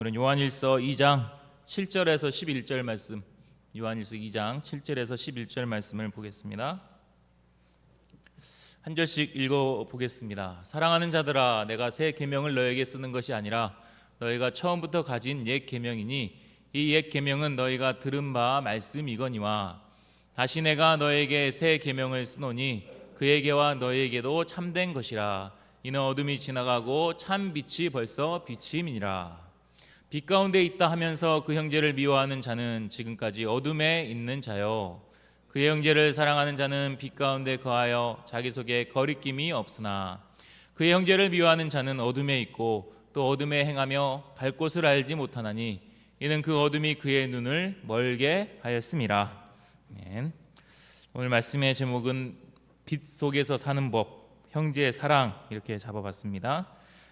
오늘은 요한일서 2장 7절에서 11절 말씀, 요한일서 2장 7절에서 11절 말씀을 보겠습니다. 한 절씩 읽어보겠습니다. 사랑하는 자들아, 내가 새 계명을 너에게 쓰는 것이 아니라 너희가 처음부터 가진 옛 계명이니 이 옛 계명은 너희가 들은 바 말씀이거니와 다시 내가 너에게 새 계명을 쓰노니 그에게와 너희에게도 참된 것이라. 이는 어둠이 지나가고 참 빛이 벌써 비침이니라. 빛 가운데 있다 하면서 그 형제를 미워하는 자는 지금까지 어둠에 있는 자요, 그의 형제를 사랑하는 자는 빛 가운데 거하여 자기 속에 거리낌이 없으나 그의 형제를 미워하는 자는 어둠에 있고 또 어둠에 행하며 갈 곳을 알지 못하나니 이는 그 어둠이 그의 눈을 멀게 하였음이라. 아멘. 오늘 말씀의 제목은 빛 속에서 사는 법, 형제의 사랑, 이렇게 잡아봤습니다.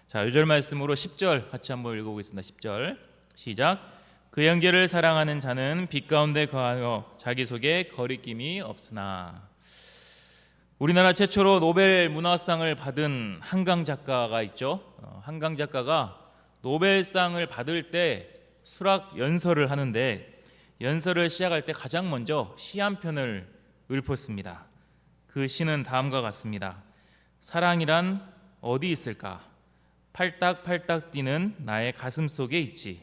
자, 요절 말씀으로 10절 같이 한번 읽어보겠습니다. 10절 시작. 그 형제를 사랑하는 자는 빛 가운데 거하여 자기 속에 거리낌이 없으나. 우리나라 최초로 노벨 문화상을 받은 한강 작가가 있죠. 한강 작가가 노벨상을 받을 때 수락 연설을 하는데 연설을 시작할 때 가장 먼저 시 한 편을 읊었습니다. 그 시는 다음과 같습니다. 사랑이란 어디 있을까? 팔딱팔딱 뛰는 나의 가슴 속에 있지.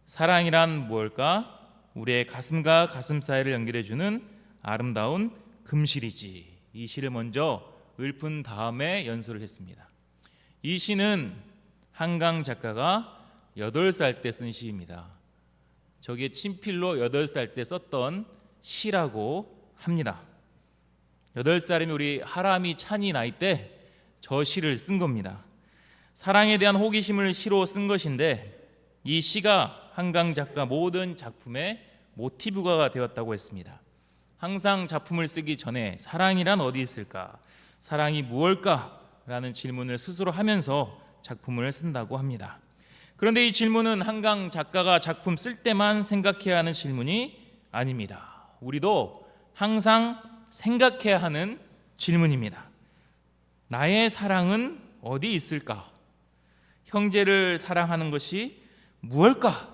사랑이란 무엇일까? 우리의 가슴과 가슴 사이를 연결해주는 아름다운 금실이지. 이 시를 먼저 읊은 다음에 연설을 했습니다. 이 시는 한강 작가가 8살 때 쓴 시입니다. 저게 친필로 8살 때 썼던 시라고 합니다. 8살이면 우리 하람이 찬이 나이 때 저 시를 쓴 겁니다. 사랑에 대한 호기심을 시로 쓴 것인데 이 시가 한강 작가 모든 작품의 모티브가 되었다고 했습니다. 항상 작품을 쓰기 전에 사랑이란 어디 있을까? 사랑이 무엇일까? 라는 질문을 스스로 하면서 작품을 쓴다고 합니다. 그런데 이 질문은 한강 작가가 작품 쓸 때만 생각해야 하는 질문이 아닙니다. 우리도 항상 생각해야 하는 질문입니다. 나의 사랑은 어디 있을까? 형제를 사랑하는 것이 무엇일까?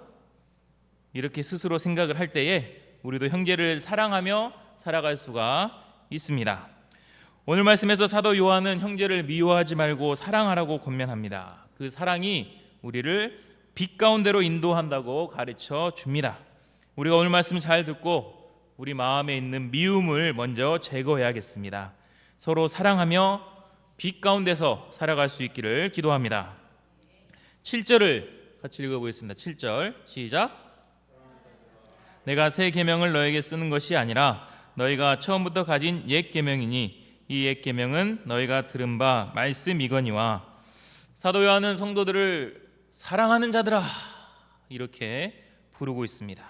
이렇게 스스로 생각을 할 때에 우리도 형제를 사랑하며 살아갈 수가 있습니다. 오늘 말씀에서 사도 요한은 형제를 미워하지 말고 사랑하라고 권면합니다. 그 사랑이 우리를 빛 가운데로 인도한다고 가르쳐 줍니다. 우리가 오늘 말씀 잘 듣고 우리 마음에 있는 미움을 먼저 제거해야겠습니다. 서로 사랑하며 빛 가운데서 살아갈 수 있기를 기도합니다. 7절을 같이 읽어보겠습니다. 7절 시작. 내가 새 계명을 너에게 쓰는 것이 아니라 너희가 처음부터 가진 옛 계명이니 이 옛 계명은 너희가 들은 바 말씀이거니와. 사도 요한은 성도들을 사랑하는 자들아 이렇게 부르고 있습니다.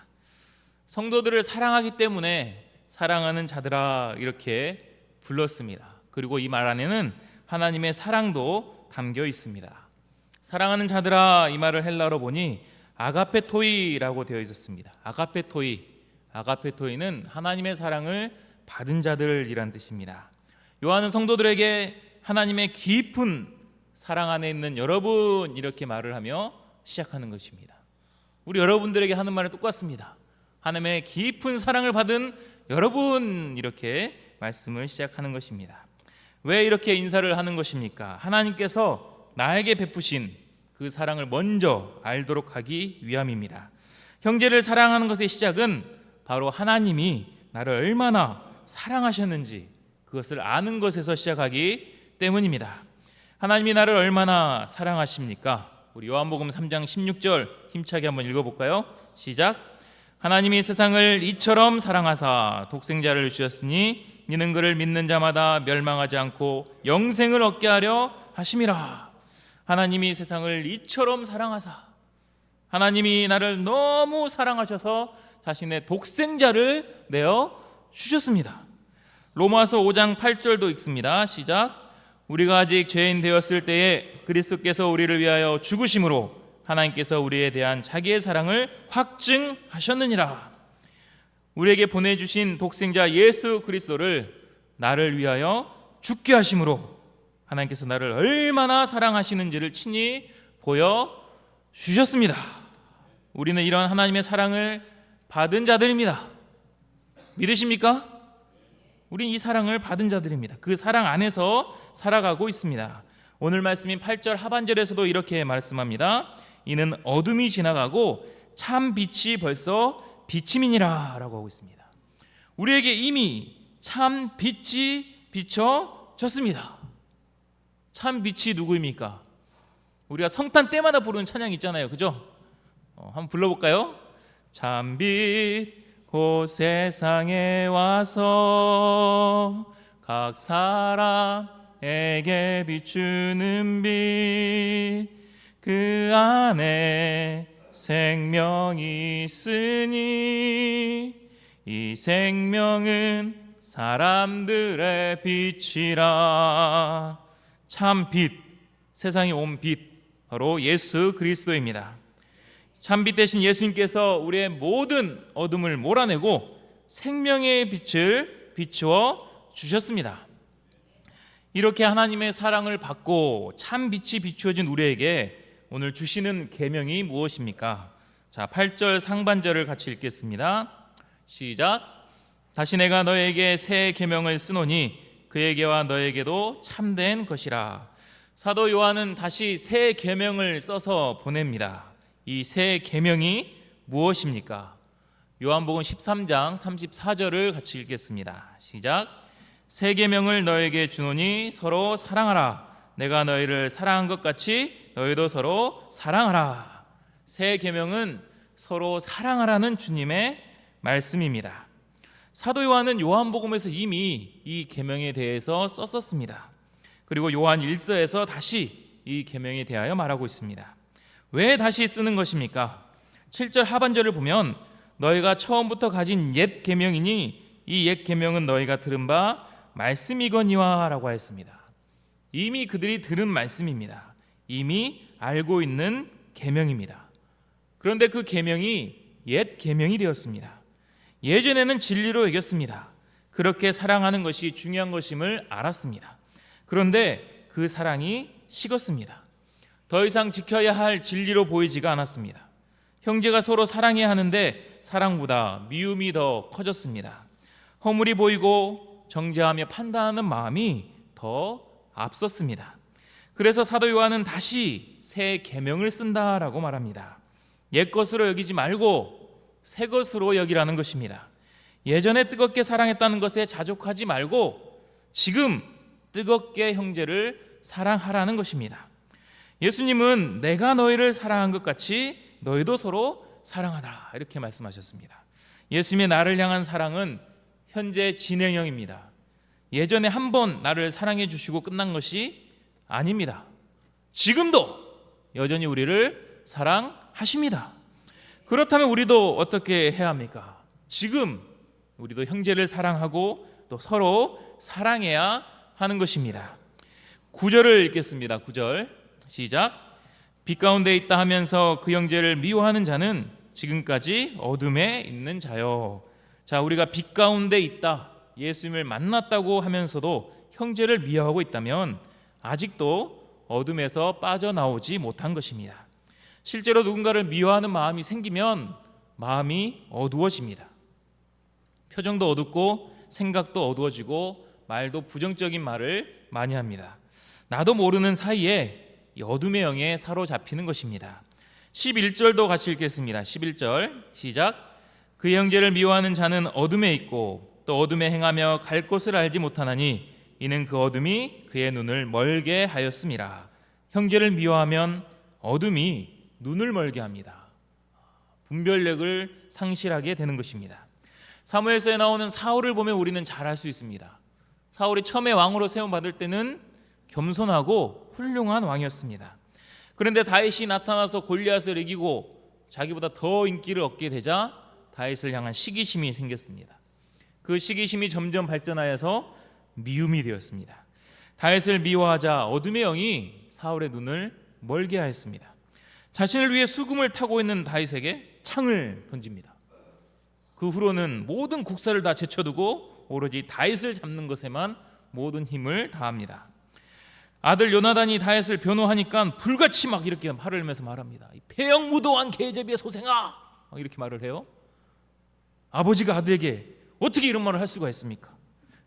성도들을 사랑하기 때문에 사랑하는 자들아 이렇게 불렀습니다. 그리고 이 말 안에는 하나님의 사랑도 담겨 있습니다. 사랑하는 자들아, 이 말을 헬라어로 보니 아가페토이라고 되어 있었습니다. 아가페토이는 하나님의 사랑을 받은 자들이란 뜻입니다. 요한은 성도들에게 하나님의 깊은 사랑 안에 있는 여러분 이렇게 말을 하며 시작하는 것입니다. 우리 여러분들에게 하는 말은 똑같습니다. 하나님의 깊은 사랑을 받은 여러분 이렇게 말씀을 시작하는 것입니다. 왜 이렇게 인사를 하는 것입니까? 하나님께서 나에게 베푸신 그 사랑을 먼저 알도록 하기 위함입니다. 형제를 사랑하는 것의 시작은 바로 하나님이 나를 얼마나 사랑하셨는지 그것을 아는 것에서 시작하기 때문입니다. 하나님이 나를 얼마나 사랑하십니까? 우리 요한복음 3장 16절 힘차게 한번 읽어볼까요? 시작. 하나님이 세상을 이처럼 사랑하사 독생자를 주셨으니 이는 그를 믿는 자마다 멸망하지 않고 영생을 얻게 하려 하심이라. 하나님이 세상을 이처럼 사랑하사, 하나님이 나를 너무 사랑하셔서 자신의 독생자를 내어 주셨습니다. 로마서 5장 8절도 읽습니다. 시작. 우리가 아직 죄인 되었을 때에 그리스도께서 우리를 위하여 죽으심으로 하나님께서 우리에 대한 자기의 사랑을 확증하셨느니라. 우리에게 보내주신 독생자 예수 그리스도를 나를 위하여 죽게 하심으로 하나님께서 나를 얼마나 사랑하시는지를 친히 보여주셨습니다. 우리는 이런 하나님의 사랑을 받은 자들입니다. 믿으십니까? 우린 이 사랑을 받은 자들입니다. 그 사랑 안에서 살아가고 있습니다. 오늘 말씀인 8절 하반절에서도 이렇게 말씀합니다. 이는 어둠이 지나가고 참 빛이 벌써 비침이니라 라고 하고 있습니다. 우리에게 이미 참 빛이 비춰졌습니다. 참 빛이 누구입니까? 우리가 성탄 때마다 부르는 찬양 있잖아요, 그죠? 한번 불러볼까요? 참빛 곧 세상에 와서 각 사람에게 비추는 빛, 그 안에 생명이 있으니 이 생명은 사람들의 빛이라. 참 빛, 세상에 온 빛, 바로 예수 그리스도입니다. 참빛 대신 예수님께서 우리의 모든 어둠을 몰아내고 생명의 빛을 비추어 주셨습니다. 이렇게 하나님의 사랑을 받고 참빛이 비추어진 우리에게 오늘 주시는 계명이 무엇입니까? 자, 8절 상반절을 같이 읽겠습니다. 시작. 다시 내가 너에게 새 계명을 쓰노니 그에게와 너에게도 참된 것이라. 사도 요한은 다시 새 계명을 써서 보냅니다. 이 새 계명이 무엇입니까? 요한복음 13장 34절을 같이 읽겠습니다. 시작. 새 계명을 너에게 주노니 서로 사랑하라. 내가 너희를 사랑한 것 같이 너희도 서로 사랑하라. 새 계명은 서로 사랑하라는 주님의 말씀입니다. 사도 요한은 요한복음에서 이미 이 계명에 대해서 썼었습니다. 그리고 요한 1서에서 다시 이 계명에 대하여 말하고 있습니다. 왜 다시 쓰는 것입니까? 7절 하반절을 보면 너희가 처음부터 가진 옛 계명이니 이 옛 계명은 너희가 들은 바 말씀이거니와 라고 했습니다. 이미 그들이 들은 말씀입니다. 이미 알고 있는 계명입니다. 그런데 그 계명이 옛 계명이 되었습니다. 예전에는 진리로 여겼습니다. 그렇게 사랑하는 것이 중요한 것임을 알았습니다. 그런데 그 사랑이 식었습니다. 더 이상 지켜야 할 진리로 보이지가 않았습니다. 형제가 서로 사랑해야 하는데 사랑보다 미움이 더 커졌습니다. 허물이 보이고 정죄하며 판단하는 마음이 더 앞섰습니다. 그래서 사도 요한은 다시 새 계명을 쓴다라고 말합니다. 옛 것으로 여기지 말고 새 것으로 여기라는 것입니다. 예전에 뜨겁게 사랑했다는 것에 자족하지 말고 지금 뜨겁게 형제를 사랑하라는 것입니다. 예수님은 내가 너희를 사랑한 것 같이 너희도 서로 사랑하라 이렇게 말씀하셨습니다. 예수님의 나를 향한 사랑은 현재 진행형입니다. 예전에 한 번 나를 사랑해 주시고 끝난 것이 아닙니다. 지금도 여전히 우리를 사랑하십니다. 그렇다면 우리도 어떻게 해야 합니까? 지금 우리도 형제를 사랑하고 또 서로 사랑해야 하는 것입니다. 9절을 읽겠습니다. 9절 시작. 빛 가운데 있다 하면서 그 형제를 미워하는 자는 지금까지 어둠에 있는 자요. 자, 우리가 빛 가운데 있다, 예수님을 만났다고 하면서도 형제를 미워하고 있다면 아직도 어둠에서 빠져나오지 못한 것입니다. 실제로 누군가를 미워하는 마음이 생기면 마음이 어두워집니다. 표정도 어둡고 생각도 어두워지고 말도 부정적인 말을 많이 합니다. 나도 모르는 사이에 이 어둠의 영에 사로잡히는 것입니다. 11절도 같이 읽겠습니다. 11절 시작. 그 형제를 미워하는 자는 어둠에 있고 또 어둠에 행하며 갈 곳을 알지 못하나니 이는 그 어둠이 그의 눈을 멀게 하였음이라. 형제를 미워하면 어둠이 눈을 멀게 합니다. 분별력을 상실하게 되는 것입니다. 사무엘서에 나오는 사울을 보면 우리는 잘 알 수 있습니다. 사울이 처음에 왕으로 세움받을 때는 겸손하고 훌륭한 왕이었습니다. 그런데 다윗이 나타나서 골리앗을 이기고 자기보다 더 인기를 얻게 되자 다윗을 향한 시기심이 생겼습니다. 그 시기심이 점점 발전하여서 미움이 되었습니다. 다윗을 미워하자 어둠의 영이 사울의 눈을 멀게 하였습니다. 자신을 위해 수금을 타고 있는 다윗에게 창을 던집니다. 그 후로는 모든 국사를 다 제쳐두고 오로지 다윗을 잡는 것에만 모든 힘을 다합니다. 아들 요나단이 다윗을 변호하니까 불같이 막 이렇게 화를 내면서 말합니다. 패역무도한 계집의 소생아, 막 이렇게 말을 해요. 아버지가 아들에게 어떻게 이런 말을 할 수가 있습니까?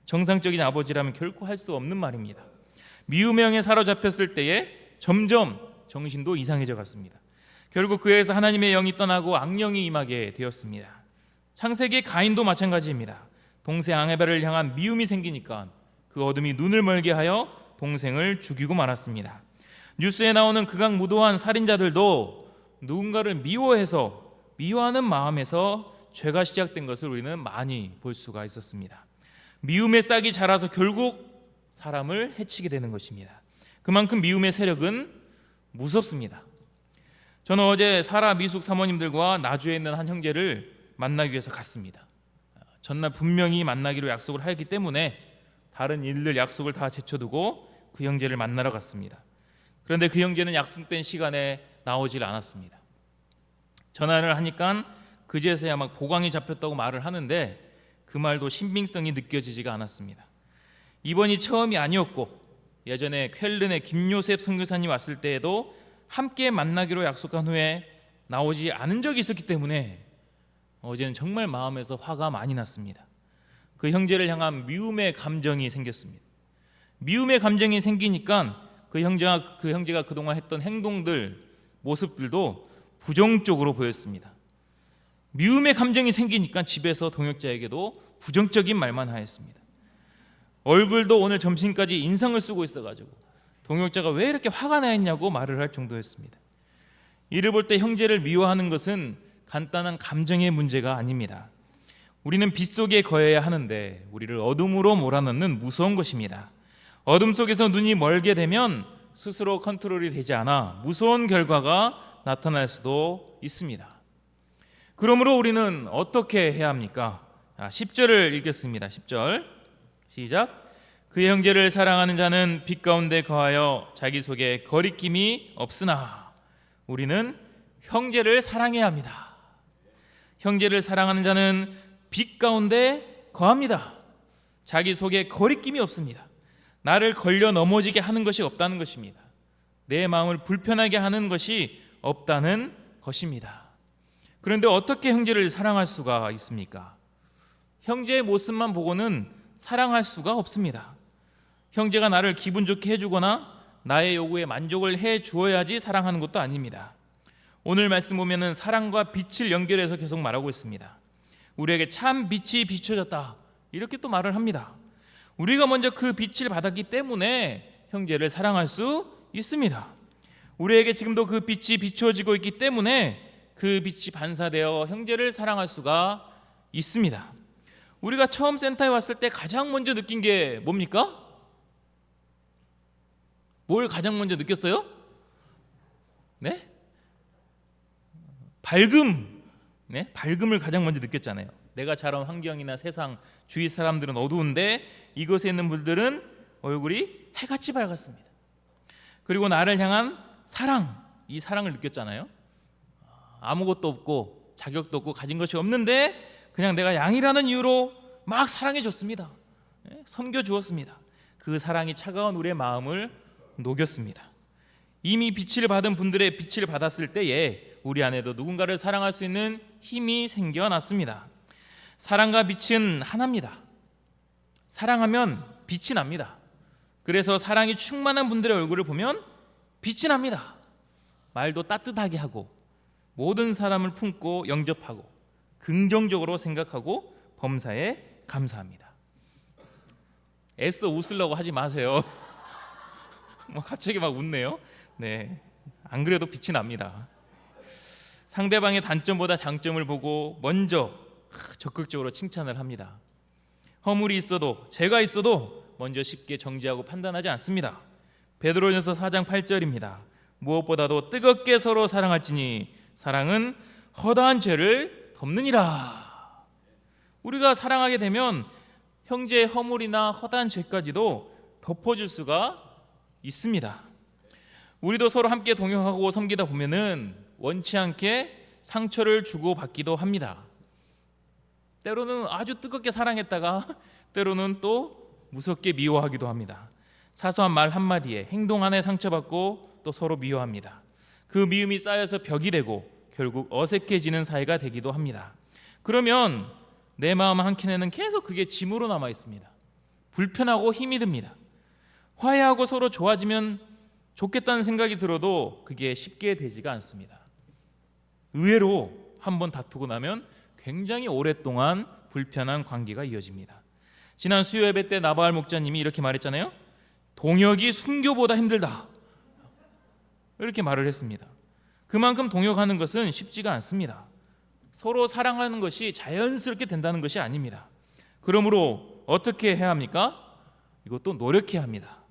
정상적인 아버지라면 결코 할 수 없는 말입니다. 미움의 영에 사로잡혔을 때에 점점 정신도 이상해져 갔습니다. 결국 그에서 하나님의 영이 떠나고 악령이 임하게 되었습니다. 창세기 가인도 마찬가지입니다. 동생 아벨을 향한 미움이 생기니까 그 어둠이 눈을 멀게 하여 동생을 죽이고 말았습니다. 뉴스에 나오는 극악무도한 살인자들도 누군가를 미워해서 미워하는 마음에서 죄가 시작된 것을 우리는 많이 볼 수가 있었습니다. 미움의 싹이 자라서 결국 사람을 해치게 되는 것입니다. 그만큼 미움의 세력은 무섭습니다. 저는 어제 사라 미숙 사모님들과 나주에 있는 한 형제를 만나기 위해서 갔습니다. 전날 분명히 만나기로 약속을 하였기 때문에 다른 일들 약속을 다 제쳐두고 그 형제를 만나러 갔습니다. 그런데 그 형제는 약속된 시간에 나오질 않았습니다. 전화를 하니까 그제서야 막 보광이 잡혔다고 말을 하는데 그 말도 신빙성이 느껴지지가 않았습니다. 이번이 처음이 아니었고 예전에 쾰른의 김요셉 선교사님 왔을 때에도 함께 만나기로 약속한 후에 나오지 않은 적이 있었기 때문에 어제는 정말 마음에서 화가 많이 났습니다. 그 형제를 향한 미움의 감정이 생겼습니다. 미움의 감정이 생기니까 그 형제가 그동안 했던 행동들, 모습들도 부정적으로 보였습니다. 미움의 감정이 생기니까 집에서 동역자에게도 부정적인 말만 하였습니다. 얼굴도 오늘 점심까지 인상을 쓰고 있어가지고 동역자가 왜 이렇게 화가 나 있냐고 말을 할 정도였습니다. 이를 볼 때 형제를 미워하는 것은 간단한 감정의 문제가 아닙니다. 우리는 빛 속에 거해야 하는데 우리를 어둠으로 몰아넣는 무서운 것입니다. 어둠 속에서 눈이 멀게 되면 스스로 컨트롤이 되지 않아 무서운 결과가 나타날 수도 있습니다. 그러므로 우리는 어떻게 해야 합니까? 10절을 읽겠습니다. 10절 시작. 그의 형제를 사랑하는 자는 빛 가운데 거하여 자기 속에 거리낌이 없으나 우리는 형제를 사랑해야 합니다. 형제를 사랑하는 자는 빛 가운데 거합니다. 자기 속에 거리낌이 없습니다. 나를 걸려 넘어지게 하는 것이 없다는 것입니다. 내 마음을 불편하게 하는 것이 없다는 것입니다. 그런데 어떻게 형제를 사랑할 수가 있습니까? 형제의 모습만 보고는 사랑할 수가 없습니다. 형제가 나를 기분 좋게 해주거나 나의 요구에 만족을 해 주어야지 사랑하는 것도 아닙니다. 오늘 말씀 보면은 사랑과 빛을 연결해서 계속 말하고 있습니다. 우리에게 참 빛이 비춰졌다 이렇게 또 말을 합니다. 우리가 먼저 그 빛을 받았기 때문에 형제를 사랑할 수 있습니다. 우리에게 지금도 그 빛이 비춰지고 있기 때문에 그 빛이 반사되어 형제를 사랑할 수가 있습니다. 우리가 처음 센터에 왔을 때 가장 먼저 느낀 게 뭡니까? 뭘 가장 먼저 느꼈어요? 네? 밝음. 네? 밝음을 가장 먼저 느꼈잖아요. 내가 자란 환경이나 세상, 주위 사람들은 어두운데 이곳에 있는 분들은 얼굴이 해같이 밝았습니다. 그리고 나를 향한 사랑, 이 사랑을 느꼈잖아요. 아무것도 없고 자격도 없고 가진 것이 없는데 그냥 내가 양이라는 이유로 막 사랑해 줬습니다. 섬겨 주었습니다. 그 사랑이 차가운 우리의 마음을 녹였습니다. 이미 빛을 받은 분들의 빛을 받았을 때에 우리 안에도 누군가를 사랑할 수 있는 힘이 생겨났습니다. 사랑과 빛은 하나입니다. 사랑하면 빛이 납니다. 그래서 사랑이 충만한 분들의 얼굴을 보면 빛이 납니다. 말도 따뜻하게 하고 모든 사람을 품고 영접하고 긍정적으로 생각하고 범사에 감사합니다. 애써 웃으려고 하지 마세요. 뭐 갑자기 막 웃네요. 네, 안 그래도 빛이 납니다. 상대방의 단점보다 장점을 보고 먼저 적극적으로 칭찬을 합니다. 허물이 있어도 죄가 있어도 먼저 쉽게 정죄하고 판단하지 않습니다. 베드로전서 4장 8절입니다. 무엇보다도 뜨겁게 서로 사랑할지니 사랑은 허다한 죄를 덮느니라. 우리가 사랑하게 되면 형제의 허물이나 허다한 죄까지도 덮어줄 수가 있습니다. 우리도 서로 함께 동역하고 섬기다 보면은 원치 않게 상처를 주고받기도 합니다. 때로는 아주 뜨겁게 사랑했다가 때로는 또 무섭게 미워하기도 합니다. 사소한 말 한마디에, 행동 하나에 상처받고 또 서로 미워합니다. 그 미움이 쌓여서 벽이 되고 결국 어색해지는 사이가 되기도 합니다. 그러면 내 마음 한켠에는 계속 그게 짐으로 남아 있습니다. 불편하고 힘이 듭니다. 화해하고 서로 좋아지면 좋겠다는 생각이 들어도 그게 쉽게 되지가 않습니다. 의외로 한번 다투고 나면 굉장히 오랫동안 불편한 관계가 이어집니다. 지난 수요 예배 때 나바알 목자님이 이렇게 말했잖아요. 동역이 순교보다 힘들다, 이렇게 말을 했습니다. 그만큼 동역하는 것은 쉽지가 않습니다. 서로 사랑하는 것이 자연스럽게 된다는 것이 아닙니다. 그러므로 어떻게 해야 합니까? 이것도 노력해야 합니다.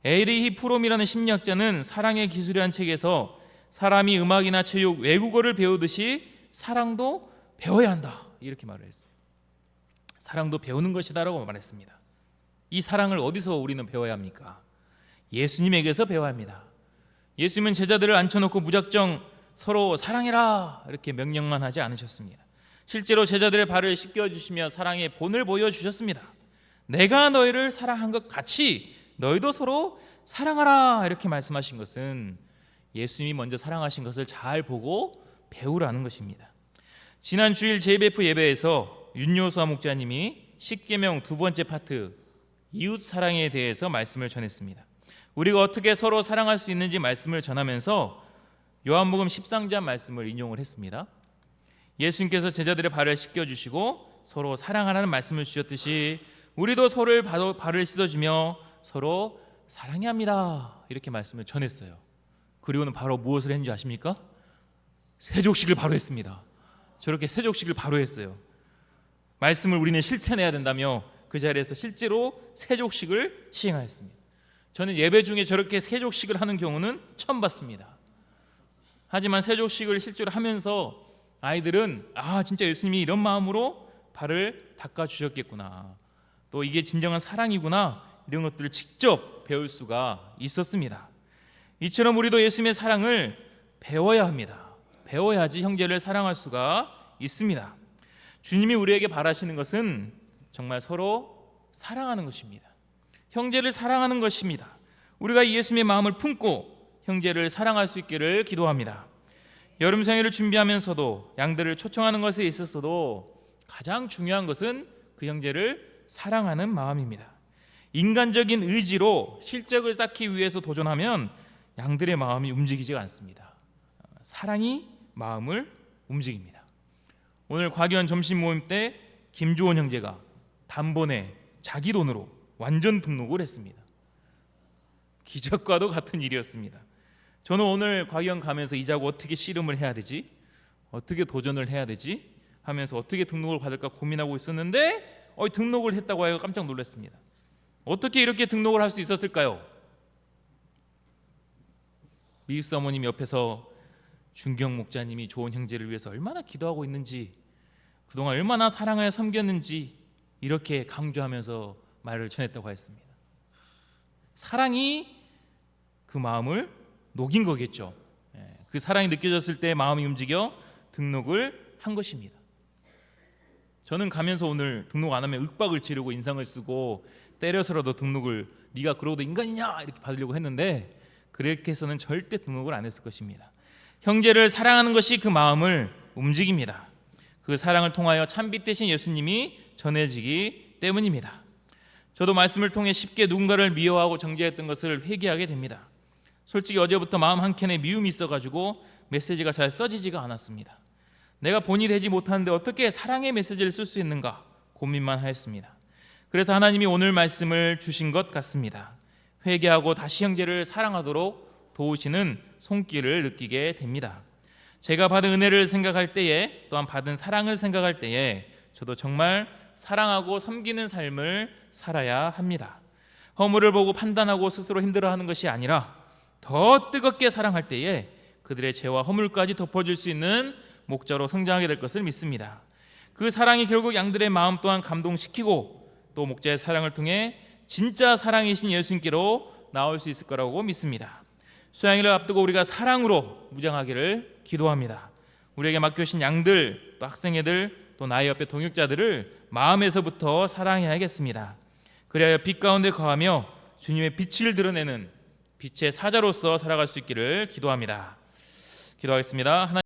에리히 프롬이라는 심리학자는 사랑의 기술이라는 책에서 사람이 음악이나 체육, 외국어를 배우듯이 사랑도 배워야 한다, 이렇게 말을 했어요. 사랑도 배우는 것이다라고 말했습니다. 이 사랑을 어디서 우리는 배워야 합니까? 예수님에게서 배워야 합니다. 예수님은 제자들을 앉혀놓고 무작정 서로 사랑해라 이렇게 명령만 하지 않으셨습니다. 실제로 제자들의 발을 씻겨주시며 사랑의 본을 보여주셨습니다. 내가 너희를 사랑한 것 같이 너희도 서로 사랑하라, 이렇게 말씀하신 것은 예수님이 먼저 사랑하신 것을 잘 보고 배우라는 것입니다. 지난 주일 JBF 예배에서 윤요수아 목자님이 10계명 두 번째 파트 이웃 사랑에 대해서 말씀을 전했습니다. 우리가 어떻게 서로 사랑할 수 있는지 말씀을 전하면서 요한복음 13장 말씀을 인용을 했습니다. 예수님께서 제자들의 발을 씻겨주시고 서로 사랑하라는 말씀을 주셨듯이 우리도 서로의 발을 씻어주며 서로 사랑해야 합니다, 이렇게 말씀을 전했어요. 그리고는 바로 무엇을 했는지 아십니까? 세족식을 바로 했습니다. 저렇게 세족식을 바로 했어요. 말씀을 우리는 실천해야 된다며 그 자리에서 실제로 세족식을 시행하였습니다. 저는 예배 중에 저렇게 세족식을 하는 경우는 처음 봤습니다. 하지만 세족식을 실제로 하면서 아이들은 진짜 예수님이 이런 마음으로 발을 닦아주셨겠구나, 또 이게 진정한 사랑이구나, 이런 것들을 직접 배울 수가 있었습니다. 이처럼 우리도 예수님의 사랑을 배워야 합니다. 배워야지 형제를 사랑할 수가 있습니다. 주님이 우리에게 바라시는 것은 정말 서로 사랑하는 것입니다. 형제를 사랑하는 것입니다. 우리가 예수님의 마음을 품고 형제를 사랑할 수 있기를 기도합니다. 여름 생일을 준비하면서도 양들을 초청하는 것에 있어서도 가장 중요한 것은 그 형제를 사랑하는 마음입니다. 인간적인 의지로 실적을 쌓기 위해서 도전하면 양들의 마음이 움직이지가 않습니다. 사랑이 마음을 움직입니다. 오늘 과기원 점심 모임 때 김주원 형제가 단번에 자기 돈으로 완전 등록을 했습니다. 기적과도 같은 일이었습니다. 저는 오늘 과기원 가면서 이자고 어떻게 씨름을 해야 되지, 어떻게 도전을 해야 되지 하면서 어떻게 등록을 받을까 고민하고 있었는데 등록을 했다고 해서 깜짝 놀랐습니다. 어떻게 이렇게 등록을 할 수 있었을까요? 미국 사모님 옆에서 준경 목자님이 좋은 형제를 위해서 얼마나 기도하고 있는지, 그동안 얼마나 사랑하여 섬겼는지 이렇게 강조하면서 말을 전했다고 했습니다. 사랑이 그 마음을 녹인 거겠죠. 그 사랑이 느껴졌을 때 마음이 움직여 등록을 한 것입니다. 저는 가면서 오늘 등록 안 하면 윽박을 지르고 인상을 쓰고 때려서라도 등록을, 네가 그러고도 인간이냐 이렇게 받으려고 했는데 그렇게 해서는 절대 등록을 안 했을 것입니다. 형제를 사랑하는 것이 그 마음을 움직입니다. 그 사랑을 통하여 참빛 되신 예수님이 전해지기 때문입니다. 저도 말씀을 통해 쉽게 누군가를 미워하고 정죄했던 것을 회개하게 됩니다. 솔직히 어제부터 마음 한켠에 미움이 있어가지고 메시지가 잘 써지지가 않았습니다. 내가 본이 되지 못하는데 어떻게 사랑의 메시지를 쓸 수 있는가 고민만 하였습니다. 그래서 하나님이 오늘 말씀을 주신 것 같습니다. 회개하고 다시 형제를 사랑하도록 도우시는 손길을 느끼게 됩니다. 제가 받은 은혜를 생각할 때에, 또한 받은 사랑을 생각할 때에 저도 정말 사랑하고 섬기는 삶을 살아야 합니다. 허물을 보고 판단하고 스스로 힘들어하는 것이 아니라 더 뜨겁게 사랑할 때에 그들의 죄와 허물까지 덮어줄 수 있는 목자로 성장하게 될 것을 믿습니다. 그 사랑이 결국 양들의 마음 또한 감동시키고 또 목자의 사랑을 통해 진짜 사랑이신 예수님께로 나올 수 있을 거라고 믿습니다. 수양일을 앞두고 우리가 사랑으로 무장하기를 기도합니다. 우리에게 맡겨주신 양들, 또 학생애들, 또 나의 옆에 동역자들을 마음에서부터 사랑해야겠습니다. 그래야 빛 가운데 거하며 주님의 빛을 드러내는 빛의 사자로서 살아갈 수 있기를 기도합니다. 기도하겠습니다.